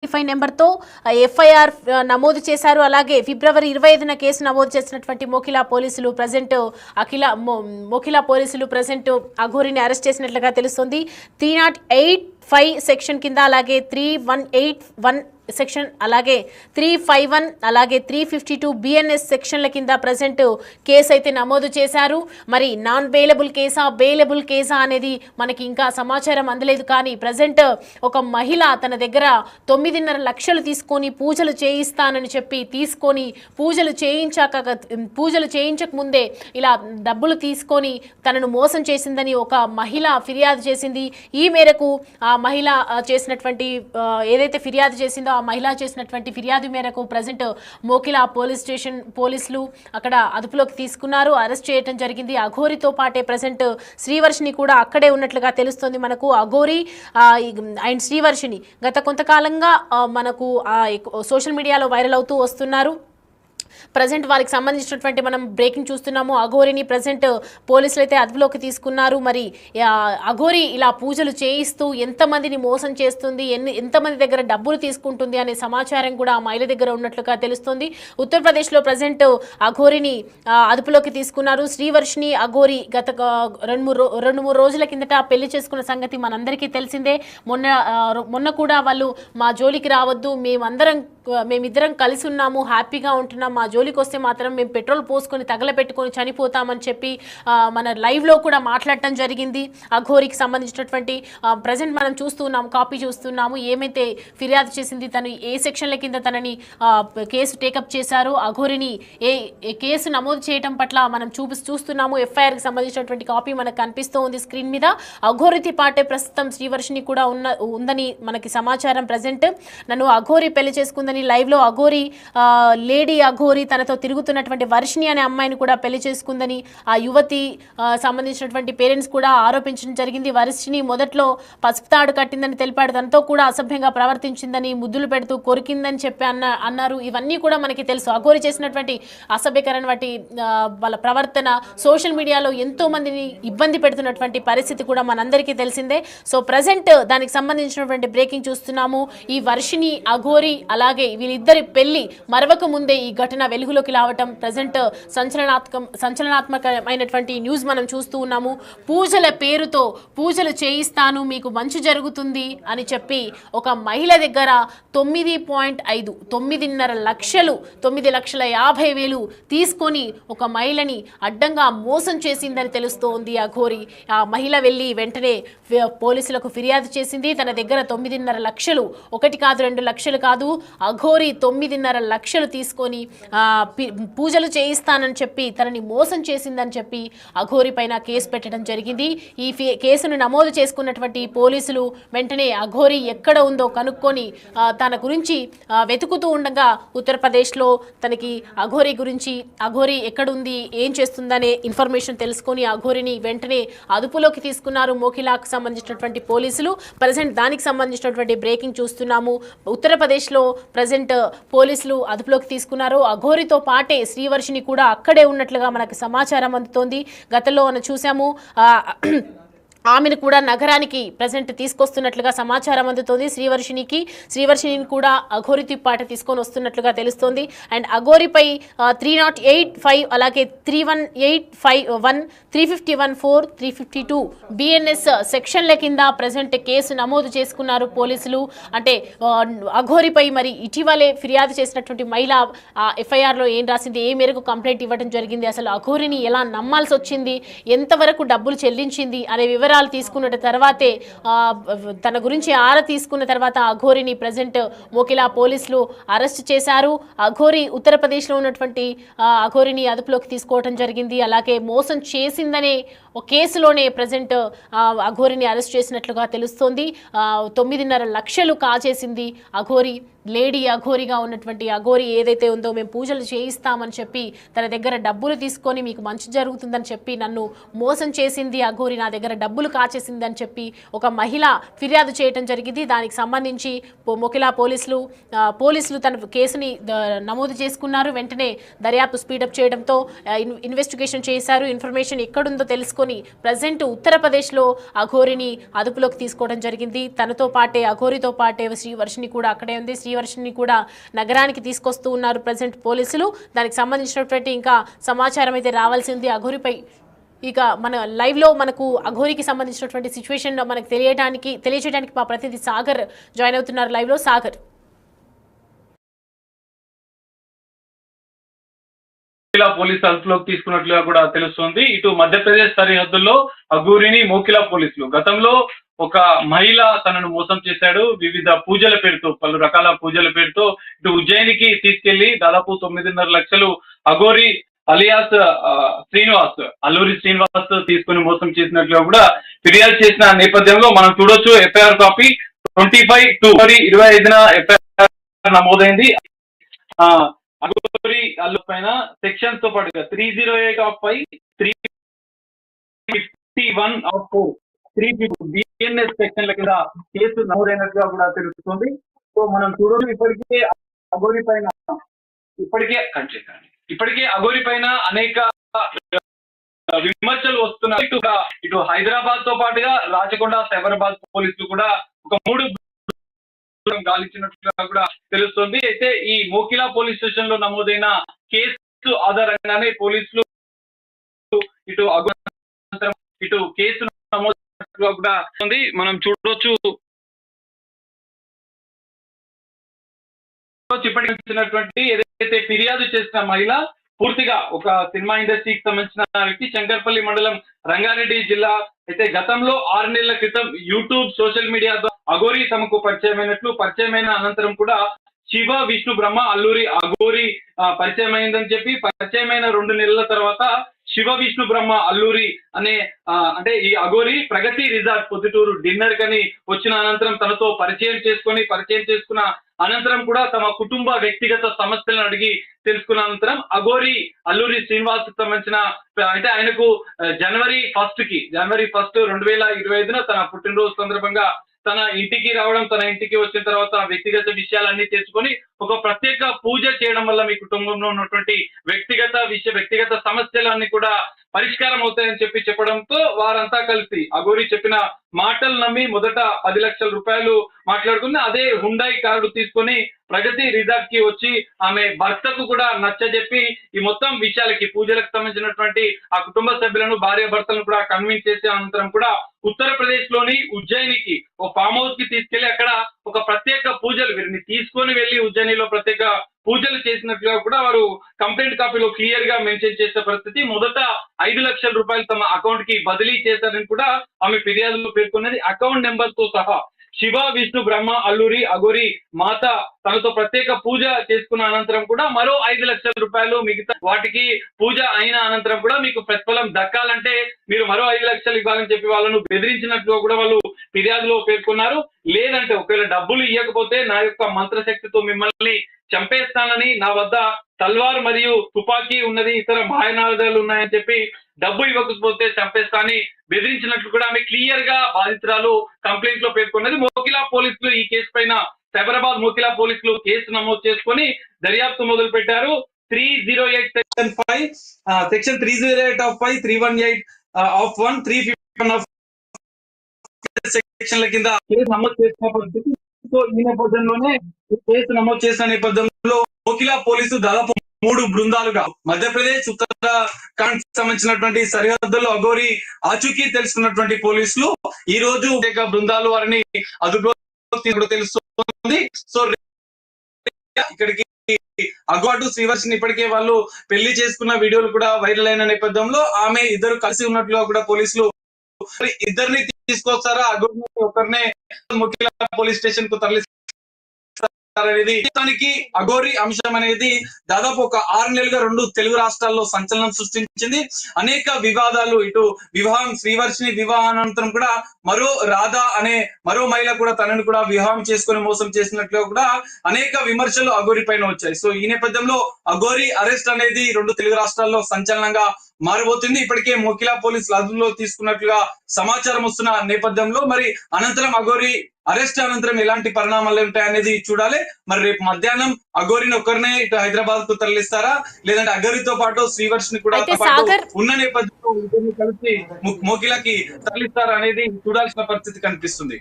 నెంబర్తో ఎఫ్ఐఆర్ నమోదు చేశారు. అలాగే ఫిబ్రవరి 25న కేసు నమోదు చేసినటువంటి మోకిలా పోలీసులు ప్రజెంట్ మోకిలా పోలీసులు ప్రజెంట్ అఘోరిని అరెస్ట్ చేసినట్లుగా తెలుస్తుంది. 308(5) సెక్షన్ కింద, అలాగే 3181 సెక్షన్, అలాగే 351, అలాగే 352 BNS సెక్షన్ల కింద ప్రజెంట్ కేసు అయితే నమోదు చేశారు. మరి నాన్ బెయిలబుల్ కేసా, బెయిలబుల్ కేసా అనేది మనకి ఇంకా సమాచారం అందలేదు. కానీ ప్రజెంట్ ఒక మహిళ తన దగ్గర 9.5 లక్షలు తీసుకొని పూజలు చేయిస్తానని చెప్పి తీసుకొని పూజలు చేయించక ముందే ఇలా డబ్బులు తీసుకొని తనను మోసం చేసిందని ఒక మహిళ ఫిర్యాదు చేసింది. ఈ మేరకు ఆ మహిళ చేసినటువంటి ఏదైతే ఫిర్యాదు చేసిందో మహిళ చేసినటువంటి ఫిర్యాదు మేరకు ప్రజెంట్ మోకిలా పోలీస్ స్టేషన్ పోలీసులు అక్కడ అదుపులోకి తీసుకున్నారు, అరెస్ట్ చేయడం జరిగింది. అఘోరితో పాటే ప్రజెంట్ శ్రీవర్షిని కూడా అక్కడే ఉన్నట్లుగా తెలుస్తుంది మనకు. అఘోరి అండ్ శ్రీవర్షిని గత కొంతకాలంగా మనకు సోషల్ మీడియాలో వైరల్ అవుతూ వస్తున్నారు. ప్రజెంట్ వారికి సంబంధించినటువంటి మనం బ్రేకింగ్ చూస్తున్నాము. అఘోరిని ప్రజెంట్ పోలీసులు అయితే అదుపులోకి తీసుకున్నారు. మరి అఘోరి ఇలా పూజలు చేయిస్తూ ఎంతమందిని మోసం చేస్తుంది, ఎంతమంది దగ్గర డబ్బులు తీసుకుంటుంది అనే సమాచారం కూడా ఆ మహిళ దగ్గర ఉన్నట్లుగా తెలుస్తుంది. ఉత్తరప్రదేశ్లో ప్రజెంట్ అఘోరిని అదుపులోకి తీసుకున్నారు. శ్రీవర్షిని అఘోరి గత 2-3 రోజుల కిందట పెళ్లి చేసుకున్న సంగతి మనందరికీ తెలిసిందే. మొన్న కూడా వాళ్ళు మా జోలికి రావద్దు, మేమిద్దరం కలిసి ఉన్నాము, హ్యాపీగా ఉంటున్నాం, మా జోలికి వస్తే మాత్రం మేము పెట్రోల్ పోసుకొని తగలపెట్టుకొని చనిపోతామని చెప్పి మన లైవ్లో కూడా మాట్లాడటం జరిగింది. అఘోరికి సంబంధించినటువంటి ప్రజెంట్ మనం కాపీ చూస్తున్నాము. ఏమైతే ఫిర్యాదు చేసింది, తను ఏ సెక్షన్ల కింద తనని కేసు టేకప్ చేశారు, అఘోరిని ఏ కేసు నమోదు చేయడం పట్ల మనం చూస్తున్నాము. ఎఫ్ఐఆర్కి సంబంధించినటువంటి కాపీ మనకు కనిపిస్తూ ఉంది స్క్రీన్ మీద. అఘోరితో పాటే ప్రస్తుతం శ్రీవర్షిని కూడా ఉందని మనకి సమాచారం. ప్రజెంట్ నన్ను అఘోరి పెళ్లి చేసుకుందని లైవ్లో అఘోరి లేడీ అఘోరి తనతో తిరుగుతున్నటువంటి వర్షిని అనే అమ్మాయిని కూడా పెళ్లి చేసుకుందని ఆ యువతి సంబంధించినటువంటి పేరెంట్స్ కూడా ఆరోపించడం జరిగింది. వర్షిని మొదట్లో పసుపు తాడు కట్టిందని తెలిపాడు, తనతో కూడా అసభ్యంగా ప్రవర్తించిందని, ముద్దులు పెడుతూ కొరికిందని చెప్పి అన్నారు. ఇవన్నీ కూడా మనకి తెలుసు. అఘోరి చేసినటువంటి అసభ్యకరమైనటువంటి వాళ్ళ ప్రవర్తన సోషల్ మీడియాలో ఎంతో మందిని ఇబ్బంది పెడుతున్నటువంటి పరిస్థితి కూడా మనందరికీ తెలిసిందే. సో ప్రజెంట్ దానికి సంబంధించినటువంటి బ్రేకింగ్ చూస్తున్నాము. ఈ వర్షిని అఘోరి అలాగే వీళ్ళిద్దరి పెళ్లి మరవక ముందే ఈ ఘటన వెలుగులోకి రావటం ప్రజెంట్ సంచలనాత్మకమైనటువంటి న్యూస్ మనం చూస్తూ ఉన్నాము. పూజల పేరుతో పూజలు చేయిస్తాను, మీకు మంచి జరుగుతుంది అని చెప్పి ఒక మహిళ దగ్గర 9.5 లక్షలు 9,50,000 తీసుకొని ఒక మహిళని అడ్డంగా మోసం చేసిందని తెలుస్తోంది అఘోరి. ఆ మహిళ వెళ్ళి వెంటనే పోలీసులకు ఫిర్యాదు చేసింది. తన దగ్గర 9.5 లక్షలు, 1 కాదు 2 లక్షలు కాదు, అఘోరి 9.5 లక్షలు తీసుకొని పూజలు చేయిస్తానని చెప్పి తనని మోసం చేసిందని చెప్పి అఘోరి పైన కేసు పెట్టడం జరిగింది. ఈ కేసును నమోదు చేసుకున్నటువంటి పోలీసులు వెంటనే అఘోరి ఎక్కడ ఉందో కనుక్కొని తన గురించి వెతుకుతూ ఉండగా ఉత్తరప్రదేశ్లో తనకి అఘోరి ఎక్కడుంది, ఏం చేస్తుందనే ఇన్ఫర్మేషన్ తెలుసుకొని అఘోరిని వెంటనే అదుపులోకి తీసుకున్నారు మోకిలాకు సంబంధించినటువంటి పోలీసులు. ప్రజెంట్ దానికి సంబంధించినటువంటి బ్రేకింగ్ చూస్తున్నాము. ఉత్తరప్రదేశ్లో ప్రజెంట్ పోలీసులు అదుపులోకి తీసుకున్నారు. అఘోరితో పాటే శ్రీవర్షిని కూడా అక్కడే ఉన్నట్లుగా మనకు సమాచారం అందుతోంది. గతంలో మనం చూసాము ఆమెను కూడా నగరానికి ప్రజెంట్ తీసుకొస్తున్నట్లుగా సమాచారం అందుతోంది. శ్రీవర్షిని కూడా అఘోరితో పాటు తీసుకొని వస్తున్నట్లుగా తెలుస్తోంది. అండ్ అఘోరిపై 308(5) అలాగే 318(1), 351(4), 352 BNS సెక్షన్ల కింద ప్రజెంట్ కేసు నమోదు చేసుకున్నారు పోలీసులు. అంటే అఘోరిపై మరి ఇటీవలే ఫిర్యాదు చేసినటువంటి మహిళ ఎఫ్ఐఆర్లో ఏం రాసింది, ఏ మేరకు కంప్లైంట్ ఇవ్వడం జరిగింది, అసలు అఘోరిని ఎలా నమ్మాల్సి వచ్చింది, ఎంతవరకు డబ్బులు చెల్లించింది అనే వివరాలు తీసుకున్న తర్వాతే తన గురించి ఆరా తీసుకున్న తర్వాత అఘోరిని ప్రజెంట్ మోకిలా పోలీసులు అరెస్ట్ చేశారు. అఘోరి ఉత్తరప్రదేశ్లో ఉన్నటువంటి అఘోరిని అదుపులోకి తీసుకోవడం జరిగింది. అలాగే మోసం చేసిందనే ఒక కేసులోనే ప్రజెంట్ అఘోరిని అరెస్ట్ చేసినట్లుగా తెలుస్తోంది. 9.5 లక్షలు కాజేసింది అఘోరి. లేడీ అఘోరిగా ఉన్నటువంటి అఘోరి ఏదైతే ఉందో మేము పూజలు చేయిస్తామని చెప్పి తన దగ్గర డబ్బులు తీసుకొని మీకు మంచి జరుగుతుందని చెప్పి నన్ను మోసం చేసింది అఘోరి, నా దగ్గర డబ్బులు కాచేసింది అని చెప్పి ఒక మహిళ ఫిర్యాదు చేయడం జరిగింది. దానికి సంబంధించి మొకిలా పోలీసులు తన కేసుని నమోదు చేసుకున్నారు. వెంటనే దర్యాప్తు స్పీడప్ చేయడంతో ఇన్వెస్టిగేషన్ చేశారు. ఇన్ఫర్మేషన్ ఎక్కడుందో తెలుసుకొని ప్రజెంట్ ఉత్తరప్రదేశ్లో అఘోరిని అదుపులోకి తీసుకోవడం జరిగింది. తనతో పాటే అఘోరితో పాటే శ్రీవర్షిని కూడా అక్కడే ఉంది. శ్రీవర్షిని కూడా నగరానికి తీసుకొస్తూ ఉన్నారు ప్రజెంట్ పోలీసులు. దానికి సంబంధించినటువంటి ఇంకా సమాచారం అయితే రావాల్సి ఉంది అఘోరిపై. ఇక మన లైవ్లో మనకు అఘోరికి సంబంధించినటువంటి సిచ్యువేషన్ మనకు తెలియజేయడానికి మా ప్రతినిధి సాగర్ జాయిన్ అవుతున్నారు లైవ్లో. సాగర్, పోలీసు అదుపులోకి తీసుకున్నట్లుగా కూడా తెలుస్తోంది. ఇటు మధ్యప్రదేశ్ సరిహద్దుల్లో అఘోరిని మోకిలా పోలీసులు గతంలో ఒక మహిళ తనను మోసం చేశాడు. వివిధ పూజల పేరుతో, పలు రకాల పూజల పేరుతో ఇటు ఉజ్జయినికి తీసుకెళ్లి దాదాపు 9.5 లక్షలు అఘోరి అలియాస్ అల్లూరి శ్రీనివాస్ తీసుకుని మోసం చేసినట్లుగా కూడా ఫిర్యాదు చేసిన నేపథ్యంలో మనం చూడొచ్చు. ఎఫ్ఐఆర్ కాపీ 25/2/25 ఎఫ్ఐఆర్ నమోదైంది. అఘోరి అల్లు పైన సెక్షన్స్ తో పాటుగా 308/5, 351/4, 350 బిఎన్ఎస్ సెక్షన్ల కింద కేసు నమోదైనట్లుగా కూడా తెలుస్తుంది. సో మనం చూడొచ్చు ఇప్పటికే అఘోరి పైన అనేక విమర్శలు వస్తున్నాయి. ఇటు హైదరాబాద్ తో పాటుగా రాచకొండ, సైబరాబాద్ పోలీసులు కూడా ఒక 3 గాలించినట్లుగా కూడా తెలుస్తుంది. అయితే ఈ మోకిలా పోలీస్ స్టేషన్ లో నమోదైన కేసు ఆధారంగానే పోలీసులు ఇటు కేసు నమోదుగా కూడా ఉంది. మనం చూడొచ్చు ఇప్పటికి ఏదైతే ఫిర్యాదు చేసిన మహిళ పూర్తిగా ఒక సినిమా ఇండస్ట్రీకి సంబంధించిన వ్యక్తి, శంకర్పల్లి మండలం, రంగారెడ్డి జిల్లా. అయితే గతంలో 6 నెలల క్రితం యూట్యూబ్, సోషల్ మీడియా ద్వారా అఘోరి తమకు పరిచయమైన అనంతరం కూడా శివ, విష్ణు, బ్రహ్మ, అల్లూరి అఘోరి పరిచయం అయిందని చెప్పి పరిచయమైన 2 నెలల తర్వాత శివ, విష్ణు, బ్రహ్మ, అల్లూరి అనే అంటే ఈ అఘోరి ప్రగతి రిసార్ట్ పొద్దుటూరు డిన్నర్ కని వచ్చిన అనంతరం తనతో పరిచయం చేసుకున్న అనంతరం కూడా తమ కుటుంబ వ్యక్తిగత సమస్యలను అడిగి తెలుసుకున్న అనంతరం అఘోరి అల్లూరి శ్రీనివాస్ సంబంధించిన అంటే ఆయనకు జనవరి 1 2025 తన పుట్టినరోజు సందర్భంగా తన ఇంటికి రావడం, తన ఇంటికి వచ్చిన తర్వాత వ్యక్తిగత విషయాలన్నీ తెలుసుకొని ఒక ప్రత్యేక పూజ చేయడం వల్ల మీ కుటుంబంలో ఉన్నటువంటి వ్యక్తిగత సమస్యలన్నీ కూడా పరిష్కారం అవుతాయని చెప్పడంతో వారంతా కలిసి అఘోరి చెప్పిన మాటలు నమ్మి మొదట 10 లక్షల రూపాయలు మాట్లాడుకుని అదే హుండాయి కారు తీసుకొని ప్రగతి రిసార్ట్ కి వచ్చి ఆమె భర్తకు కూడా నచ్చజెప్పి ఈ మొత్తం విషయాలకి, పూజలకు సంబంధించినటువంటి ఆ కుటుంబ సభ్యులను, భార్య భర్తలను కూడా కన్విన్స్ చేసే అనంతరం కూడా ఉత్తరప్రదేశ్ లోని ఉజ్జయినికి ఓ ఫామ్ హౌస్ కి తీసుకెళ్లి అక్కడ ఒక ప్రత్యేక పూజలు వీరిని తీసుకొని వెళ్లి ఉజ్జయినిలో ప్రత్యేక పూజలు చేసినట్లుగా కూడా వారు కంప్లైంట్ కాపీలో క్లియర్ గా మెన్షన్ చేసిన పరిస్థితి. మొదట 5 లక్షల రూపాయలు తమ అకౌంట్ కి బదిలీ చేశారని కూడా ఆమె ఫిర్యాదులో పేర్కొన్నది. అకౌంట్ నెంబర్ తో సహా శివ, విష్ణు, బ్రహ్మ, అల్లూరి అఘోరి మాత తనతో ప్రత్యేక పూజ చేసుకున్న అనంతరం కూడా మరో 5 లక్షల రూపాయలు మిగతా వాటికి పూజ అయిన అనంతరం కూడా మీకు ప్రతిఫలం దక్కాలంటే మీరు మరో 5 లక్షలు ఇవ్వాలని చెప్పి వాళ్ళను బెదిరించినట్లు కూడా వాళ్ళు ఫిర్యాదులో పేర్కొన్నారు. లేదంటే ఒకవేళ డబ్బులు ఇవ్వకపోతే నా యొక్క మంత్రశక్తితో మిమ్మల్ని చంపేస్తానని, నా వద్ద తల్వార్ మరియు తుపాకీ ఉన్నది, ఇతర మాయనాదాలు ఉన్నాయని చెప్పి డబ్బు ఇవ్వకపోతే చంపేస్తానని బెదిరించినట్లు కూడా ఆమె క్లియర్ గా బాధితురాలు కంప్లైంట్ లో పేర్కొన్నది. మోకిలా పోలీసులు ఈ కేసు పైన సైబరాబాద్ మోకిలా పోలీసులు కేసు నమోదు చేసుకుని దర్యాప్తు మొదలు పెట్టారు. 308/5 సెక్షన్ 308/5, 318/1, 351 సెక్షన్ల కింద కేసు నమోదు చేసిన పరిస్థితి. సో ఈ నేపథ్యంలోనే కేసు నమోదు చేసిన నేపథ్యంలో మోకిలా పోలీసు దాదాపు 3 బృందాలుగా మధ్యప్రదేశ్, ఉత్తరాఖండ్ సంబంధించినటువంటి సరిహద్దుల్లో అఘోరి ఆచూకీ తెలుసుకున్నటువంటి పోలీసులు ఈ రోజు బృందాలు వారిని అదుపులో తెలుస్తుంది. సో ఇక్కడికి అఘోటు శ్రీవర్షిని ఇప్పటికే వాళ్ళు పెళ్లి చేసుకున్న వీడియోలు కూడా వైరల్ అయిన నేపథ్యంలో ఆమె ఇద్దరు కలిసి ఉన్నట్లుగా కూడా పోలీసులు ఇద్దరిని తీసుకొస్తారా, అఘోరిని ఒకరినే మోకిలా పోలీస్ స్టేషన్ కు తరలిస్తారు అనేది అఘోరి అంశం అనేది దాదాపు ఒక 6 నెలలుగా 2 తెలుగు రాష్ట్రాల్లో సంచలనం సృష్టించింది. అనేక వివాదాలు, ఇటు వివాహం శ్రీవర్షిని వివాహానంతరం కూడా మరో రాధా అనే మరో మహిళ కూడా తనని కూడా వివాహం చేసుకుని మోసం చేసినట్లు కూడా అనేక విమర్శలు అఘోరి పైన వచ్చాయి. సో ఈ నేపథ్యంలో అఘోరి అరెస్ట్ అనేది 2 తెలుగు రాష్ట్రాల్లో సంచలనంగా మారబోతుంది. ఇప్పటికే మోకిలా పోలీసులు అదుపులో తీసుకున్నట్లుగా సమాచారం వస్తున్న నేపథ్యంలో మరి అనంతరం అఘోరి అరెస్ట్ అనంతరం ఎలాంటి పరిణామాలు ఉంటాయనేది చూడాలి. మరి రేపు మధ్యాహ్నం అఘోరిని ఒకరినే ఇటు హైదరాబాద్ కు తరలిస్తారా, లేదంటే అఘోరితో పాటు శ్రీవర్షిని కూడా ఉన్న నేపథ్యంలో ఇద్దరిని కలిసి మోకిలాకి తరలిస్తారా అనేది చూడాల్సిన పరిస్థితి కనిపిస్తుంది.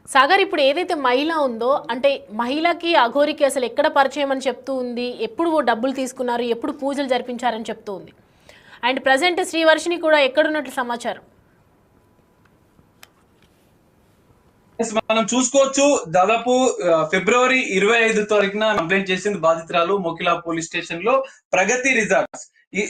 సాగర్, ఇప్పుడు ఏదైతే మహిళ ఉందో, అంటే మహిళకి అఘోరికి అసలు ఎక్కడ పరిచయం అని చెప్తూ ఉంది, ఎప్పుడు డబ్బులు తీసుకున్నారు, ఎప్పుడు పూజలు జరిపించారని చెప్తూ ఉంది. అండ్ ప్రజెంట్ శ్రీవర్షిని కూడా ఎక్కడున్నట్లు సమాచారం? మనం చూసుకోవచ్చు, దాదాపు ఫిబ్రవరి 25 తారీఖున కంప్లైంట్ చేసింది బాధితురాలు మోకిలా పోలీస్ స్టేషన్ లో ప్రగతి రిసార్ట్స్.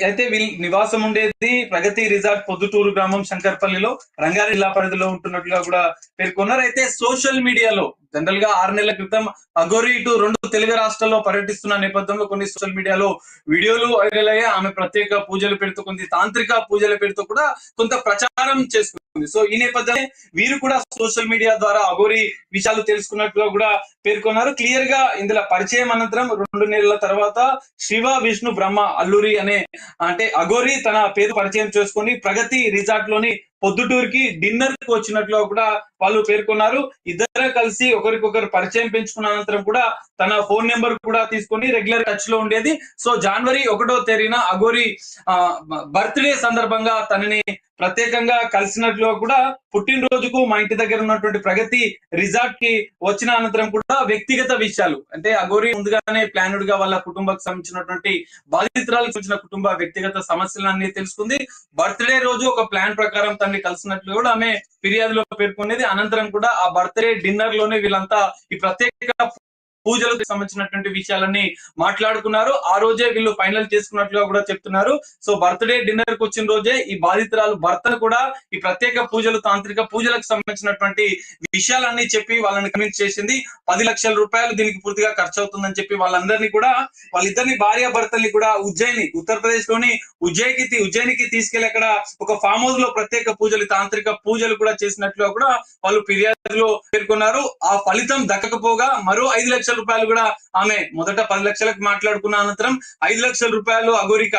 అయితే వీళ్ళు నివాసం ఉండేది ప్రగతి రిసార్ట్ పొద్దుటూరు గ్రామం శంకర్పల్లిలో రంగారెడ్డి జిల్లా పరిధిలో ఉంటున్నట్లుగా కూడా పేర్కొన్నారు. అయితే సోషల్ మీడియాలో జనరల్ గా 6 నెలల క్రితం అఘోరి ఇటు 2 తెలుగు రాష్ట్రాల్లో పర్యటిస్తున్న నేపథ్యంలో కొన్ని సోషల్ మీడియాలో వీడియోలు వైరల్ అయ్యాయి. ఆమె ప్రత్యేక పూజలు పెడుతూ, కొన్ని తాంత్రిక పూజలు పెడుతూ కూడా కొంత ప్రచారం చేసుకుంది. సో ఈ నేపథ్యంలో వీరు కూడా సోషల్ మీడియా ద్వారా అఘోరి విషయాలు తెలుసుకున్నట్లుగా కూడా పేర్కొన్నారు. క్లియర్ గా ఇందులో పరిచయం అనంతరం 2 నెలల తర్వాత శివ విష్ణు బ్రహ్మ అల్లూరి అనే అంటే అఘోరి తన పేరు పరిచయం చేసుకొని ప్రగతి రిసార్ట్ లోని పొద్దుటూరుకి డిన్నర్ కు వచ్చినట్లు కూడా వాళ్ళు పేర్కొన్నారు. ఇద్దరు కలిసి ఒకరికొకరు పరిచయం పెంచుకున్న అనంతరం కూడా తన ఫోన్ నెంబర్ కూడా తీసుకొని రెగ్యులర్ టచ్ లో ఉండేది. సో జనవరి 1వ తేదీన అఘోరి బర్త్డే సందర్భంగా తనని ప్రత్యేకంగా కలిసినట్లు కూడా పుట్టినరోజుకు మా ఇంటి దగ్గర ఉన్నటువంటి ప్రగతి రిసార్ట్ కి వచ్చిన అనంతరం కూడా వ్యక్తిగత విషయాలు, అంటే అఘోరి ముందుగానే ప్లానుడ్ గా వాళ్ళ కుటుంబానికి సంబంధించినటువంటి బాధితురాలకు సంబంధించిన కుటుంబ వ్యక్తిగత సమస్యలన్నీ తెలుసుకుంది. బర్త్డే రోజు ఒక ప్లాన్ ప్రకారం తనని కలిసినట్లు కూడా ఆమె ఫిర్యాదులో పేర్కొనేది. అనంతరం కూడా ఆ బర్త్డే డిన్నర్ లోనే వీళ్ళంతా ఈ ప్రత్యేక పూజలకు సంబంధించినటువంటి విషయాలన్నీ మాట్లాడుకున్నారు. ఆ రోజే వీళ్ళు ఫైనల్ చేసుకున్నట్లుగా కూడా చెప్తున్నారు. సో బర్త్డే డిన్నర్ కు వచ్చిన రోజే ఈ బాధితురాలు భర్తను కూడా ఈ ప్రత్యేక పూజలు, తాంత్రిక పూజలకు సంబంధించినటువంటి విషయాలన్నీ చెప్పి వాళ్ళని కన్విన్స్ చేసింది. 10 లక్షల రూపాయలు దీనికి పూర్తిగా ఖర్చు అవుతుందని చెప్పి వాళ్ళిద్దరిని భార్య భర్తల్ని కూడా ఉత్తరప్రదేశ్ లోని ఉజ్జయినికి తీసుకెళ్లి అక్కడ ఒక ఫామ్ హౌస్ లో ప్రత్యేక పూజలు, తాంత్రిక పూజలు కూడా చేసినట్లుగా కూడా వాళ్ళు ఫిర్యాదులో పేర్కొన్నారు. ఆ ఫలితం దక్కకపోగా మరో 5 లక్షల రూపాయలు కూడా ఆమె మొదట 10 లక్షలకు మాట్లాడుకున్న అనంతరం 5 లక్షల రూపాయలు అఘోరికి